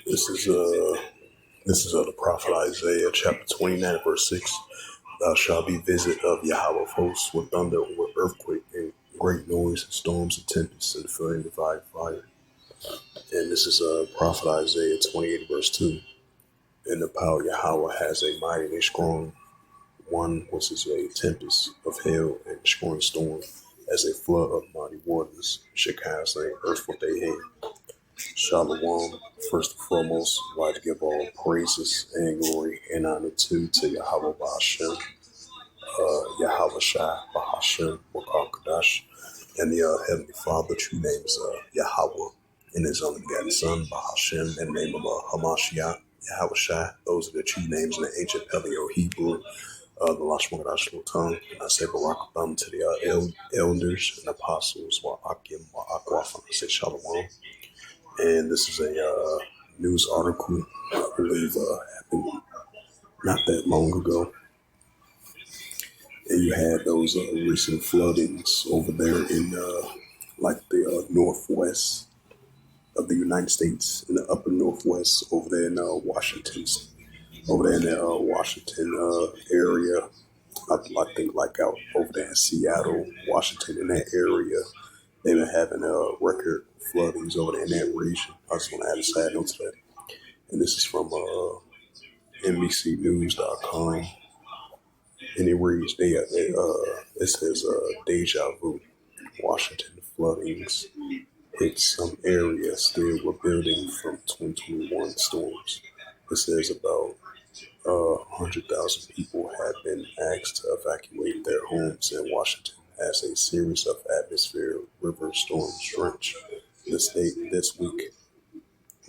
This is the prophet Isaiah, chapter 29, verse 6. Thou shalt be visit of Yahweh of hosts with thunder, with earthquake, and great noise, and storms, and tempests, and flaming divine fire. And this is prophet Isaiah 28, verse 2. And the power of Yahweh has a mighty and strong one, which is a tempest of hail and a strong storm, as a flood of mighty waters, should cast the earth with their hand. Shalom. First and foremost, I'd like to give all praises and glory and honor to Yahweh Ba'ashem, Yahweh Shai Ba'ashem, Wakal and the Heavenly Father. True name is Yahweh, and His only begotten Son, Ba'ashem, in the name of Hamashiach, Yahweh Shai. Those are the true names in the ancient Paleo Hebrew, the Lashmagadash tongue. And I say Barak to the elders and apostles, Wa'akim, Wa'akwaf, and I say Shalom. And this is a news article, I believe, happened not that long ago. And you had those recent floodings over there in the northwest of the United States, in the upper northwest, over there in Washington, Washington area. I think like out over there in Seattle, Washington, in that area. They've been having record floodings over there in that region. I just want to add a side note to that. And this is from NBCnews.com. And it reads, it says, Déjà vu. Washington floodings hit some areas still rebuilding from 2021 storms. It says about 100,000 people have been asked to evacuate their homes in Washington as a series of atmospheric river storms drench the state this week.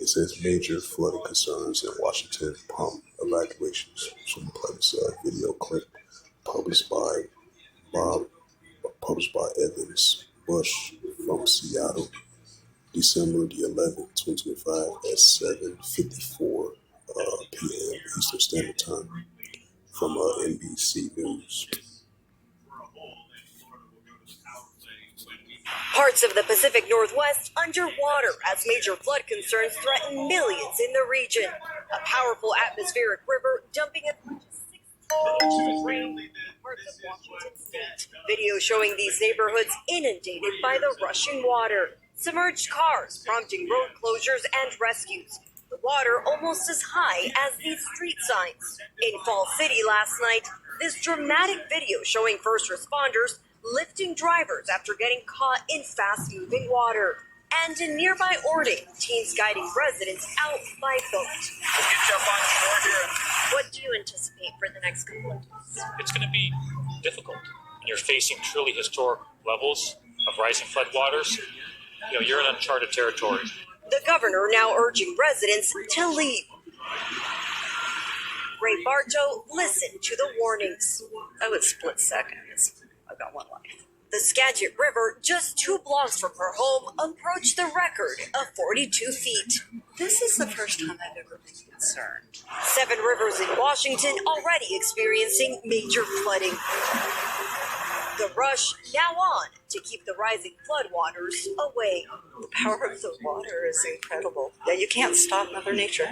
It says major flooding concerns in Washington prompt evacuations. So I'm play this video clip published by Evans Bush from Seattle, December the 11th, 2025 at 7:54 p.m. Eastern Standard Time from NBC News. Parts of the Pacific Northwest underwater as major flood concerns threaten millions in the region. A powerful atmospheric river dumping as much as 6 inches of rain in parts of Washington state. Video showing these neighborhoods inundated by the rushing water. Submerged cars prompting road closures and rescues. The water almost as high as these street signs. In Fall City last night, this dramatic video showing first responders lifting drivers after getting caught in fast-moving water. And in nearby Ording, teams guiding residents out by boat. What do you anticipate for the next couple of days? It's going to be difficult. And you're facing truly historic levels of rising floodwaters. You're in uncharted territory. The governor now urging residents to leave. Ray Bartow listened to the warnings. I would split seconds. I've got one life. The Skagit River, just 2 blocks from her home, approached the record of 42 feet. This is the first time I've ever been concerned. 7 rivers in Washington already experiencing major flooding. The rush now on to keep the rising floodwaters away. The power of the water is incredible. Yeah, you can't stop Mother Nature.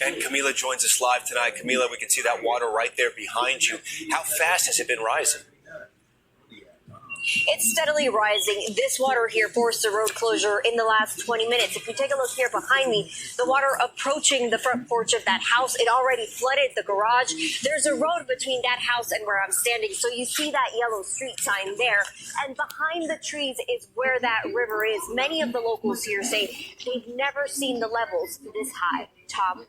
And Camila joins us live tonight. Camila, we can see that water right there behind you. How fast has it been rising? It's steadily rising. This water here forced a road closure in the last 20 minutes. If you take a look here behind me, the water approaching the front porch of that house, it already flooded the garage. There's a road between that house and where I'm standing, so you see that yellow street sign there. And behind the trees is where that river is. Many of the locals here say they've never seen the levels this high. Tom?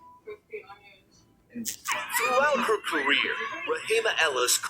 Throughout her career, Rahima Ellis